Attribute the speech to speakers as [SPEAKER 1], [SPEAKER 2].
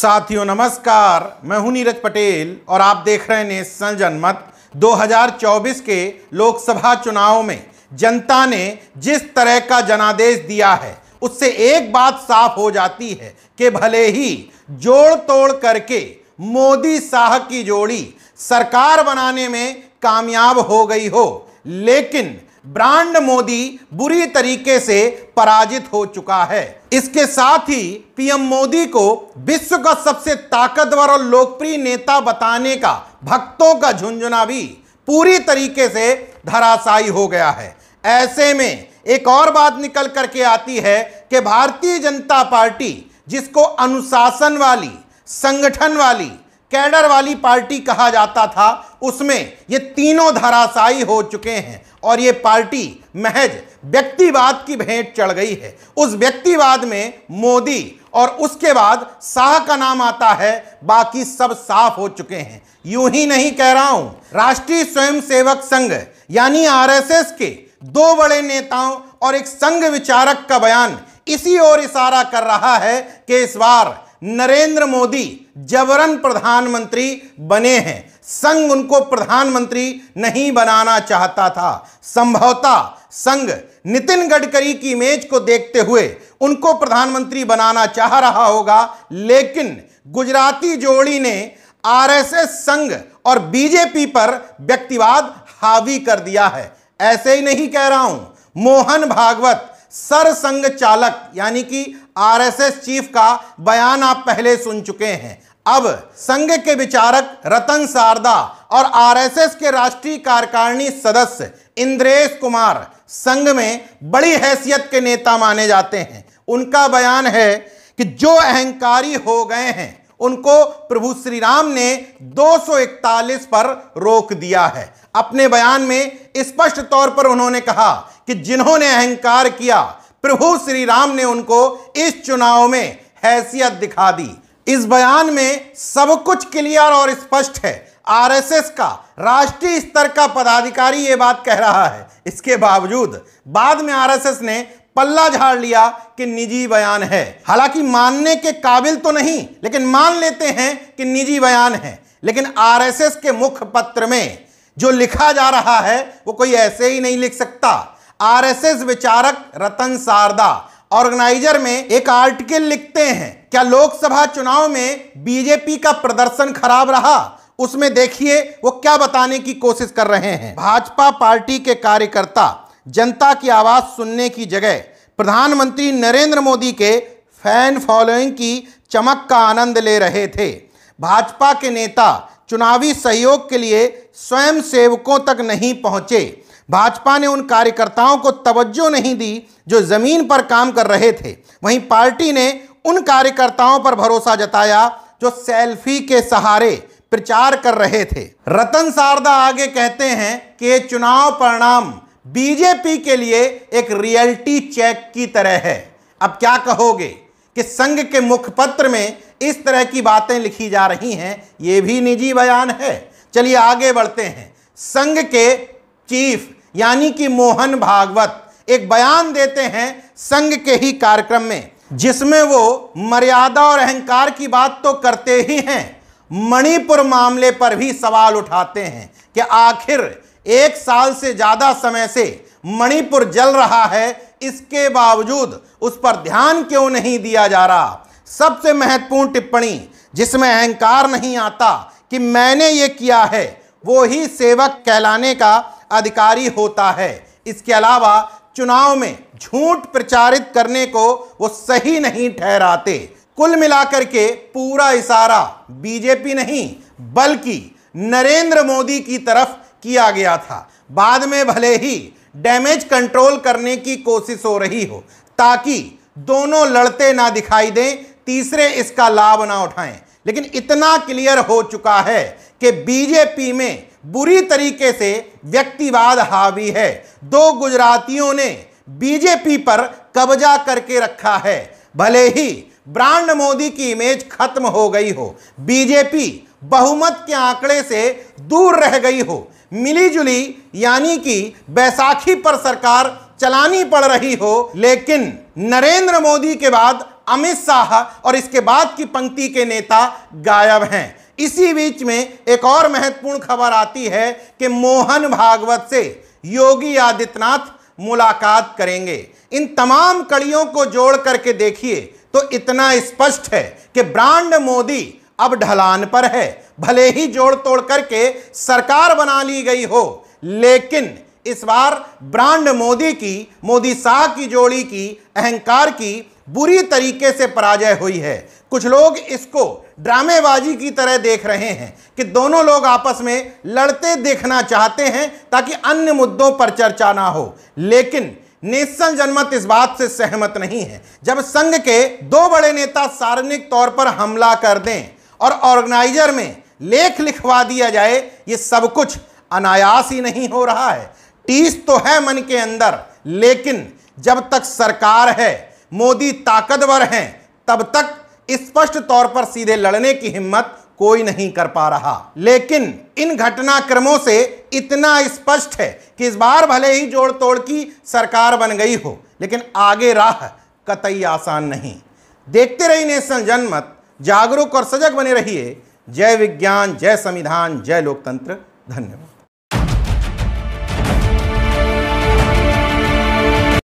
[SPEAKER 1] साथियों नमस्कार, मैं हूं नीरज पटेल और आप देख रहे हैं नेशनल जनमत। 2024 के लोकसभा चुनाव में जनता ने जिस तरह का जनादेश दिया है उससे एक बात साफ हो जाती है कि भले ही जोड़ तोड़ करके मोदी शाह की जोड़ी सरकार बनाने में कामयाब हो गई हो, लेकिन ब्रांड मोदी बुरी तरीके से पराजित हो चुका है। इसके साथ ही पीएम मोदी को विश्व का सबसे ताकतवर और लोकप्रिय नेता बताने का भक्तों का झुंझुना भी पूरी तरीके से धराशायी हो गया है। ऐसे में एक और बात निकल करके आती है कि भारतीय जनता पार्टी, जिसको अनुशासन वाली, संगठन वाली, कैडर वाली पार्टी कहा जाता था, उसमें ये तीनों धराशायी हो चुके हैं और ये पार्टी महज व्यक्तिवाद की भेंट चढ़ गई है। उस व्यक्तिवाद में मोदी और उसके बाद शाह का नाम आता है, बाकी सब साफ हो चुके हैं। यूं ही नहीं कह रहा हूं, राष्ट्रीय स्वयंसेवक संघ यानी आरएसएस के दो बड़े नेताओं और एक संघ विचारक का बयान इसी ओर इशारा कर रहा है कि इस बार नरेंद्र मोदी जबरन प्रधानमंत्री बने हैं। संघ उनको प्रधानमंत्री नहीं बनाना चाहता था। संभवतः संघ नितिन गडकरी की इमेज को देखते हुए उनको प्रधानमंत्री बनाना चाह रहा होगा, लेकिन गुजराती जोड़ी ने आरएसएस, संघ और बीजेपी पर व्यक्तिवाद हावी कर दिया है। ऐसे ही नहीं कह रहा हूं, मोहन भागवत सरसंघ चालक यानी कि आरएसएस चीफ का बयान आप पहले सुन चुके हैं। अब संघ के विचारक रतन सारदा और आरएसएस के राष्ट्रीय कार्यकारिणी सदस्य इंद्रेश कुमार संघ में बड़ी हैसियत के नेता माने जाते हैं। उनका बयान है कि जो अहंकारी हो गए हैं उनको प्रभु श्री राम ने 241 पर रोक दिया है। अपने बयान में स्पष्ट तौर पर उन्होंने कहा कि जिन्होंने अहंकार किया, प्रभु श्री राम ने उनको इस चुनाव में हैसियत दिखा दी। इस बयान में सब कुछ क्लियर और स्पष्ट है। आरएसएस का राष्ट्रीय स्तर का पदाधिकारी ये बात कह रहा है। इसके बावजूद बाद में आरएसएस ने पल्ला झाड़ लिया कि निजी बयान है। हालांकि मानने के काबिल तो नहीं, लेकिन मान लेते हैं कि निजी बयान है। लेकिन आरएसएस के मुखपत्र में जो लिखा जा रहा है वो कोई ऐसे ही नहीं लिख सकता। आरएसएस विचारक रतन सारदा ऑर्गेनाइजर में एक आर्टिकल लिखते हैं, क्या लोकसभा चुनाव में बीजेपी का प्रदर्शन खराब रहा? उसमें देखिए वो क्या बताने की कोशिश कर रहे हैं। भाजपा पार्टी के कार्यकर्ता जनता की आवाज सुनने की जगह प्रधानमंत्री नरेंद्र मोदी के फैन फॉलोइंग की चमक का आनंद ले रहे थे। भाजपा के नेता चुनावी सहयोग के लिए स्वयं सेवकों तक नहीं पहुंचे। भाजपा ने उन कार्यकर्ताओं को तवज्जो नहीं दी जो जमीन पर काम कर रहे थे। वहीं पार्टी ने उन कार्यकर्ताओं पर भरोसा जताया जो सेल्फी के सहारे प्रचार कर रहे थे। रतन सारदा आगे कहते हैं कि ये चुनाव परिणाम बीजेपी के लिए एक रियलिटी चेक की तरह है। अब क्या कहोगे कि संघ के मुखपत्र में इस तरह की बातें लिखी जा रही हैं, ये भी निजी बयान है। चलिए आगे बढ़ते हैं। संघ के चीफ यानी कि मोहन भागवत एक बयान देते हैं संघ के ही कार्यक्रम में, जिसमें वो मर्यादा और अहंकार की बात तो करते ही हैं, मणिपुर मामले पर भी सवाल उठाते हैं कि आखिर 1 साल से ज्यादा समय से मणिपुर जल रहा है, इसके बावजूद उस पर ध्यान क्यों नहीं दिया जा रहा। सबसे महत्वपूर्ण टिप्पणी जिसमें अहंकार नहीं आता कि मैंने ये किया है, वो ही सेवक कहलाने का अधिकारी होता है। इसके अलावा चुनाव में झूठ प्रचारित करने को वो सही नहीं ठहराते। कुल मिलाकर के पूरा इशारा बीजेपी नहीं बल्कि नरेंद्र मोदी की तरफ किया गया था। बाद में भले ही डैमेज कंट्रोल करने की कोशिश हो रही हो ताकि दोनों लड़ते ना दिखाई दें, तीसरे इसका लाभ ना उठाएं, लेकिन इतना क्लियर हो चुका है कि बीजेपी में बुरी तरीके से व्यक्तिवाद हावी है। दो गुजरातियों ने बीजेपी पर कब्जा करके रखा है। भले ही ब्रांड मोदी की इमेज खत्म हो गई हो, बीजेपी बहुमत के आंकड़े से दूर रह गई हो, मिली जुली यानी कि बैसाखी पर सरकार चलानी पड़ रही हो, लेकिन नरेंद्र मोदी के बाद अमित शाह और इसके बाद की पंक्ति के नेता गायब हैं। इसी बीच में एक और महत्वपूर्ण खबर आती है कि मोहन भागवत से योगी आदित्यनाथ मुलाकात करेंगे। इन तमाम कड़ियों को जोड़ करके देखिए तो इतना स्पष्ट है कि ब्रांड मोदी अब ढलान पर है। भले ही जोड़ तोड़ करके सरकार बना ली गई हो, लेकिन इस बार ब्रांड मोदी की, मोदी शाह की जोड़ी की, अहंकार की बुरी तरीके से पराजय हुई है। कुछ लोग इसको ड्रामेबाजी की तरह देख रहे हैं कि दोनों लोग आपस में लड़ते देखना चाहते हैं ताकि अन्य मुद्दों पर चर्चा ना हो, लेकिन नेशनल जनमत इस बात से सहमत नहीं है। जब संघ के दो बड़े नेता सार्वजनिक तौर पर हमला कर दें और ऑर्गेनाइजर में लेख लिखवा दिया जाए, ये सब कुछ अनायास ही नहीं हो रहा है। टीस तो है मन के अंदर, लेकिन जब तक सरकार है, मोदी ताकतवर हैं, तब तक स्पष्ट तौर पर सीधे लड़ने की हिम्मत कोई नहीं कर पा रहा। लेकिन इन घटनाक्रमों से इतना स्पष्ट है कि इस बार भले ही जोड़ तोड़ की सरकार बन गई हो, लेकिन आगे राह कतई आसान नहीं। देखते रहिए नेशनल जनमत, जागरूक और सजग बने रहिए। जय विज्ञान, जय संविधान, जय लोकतंत्र। धन्यवाद।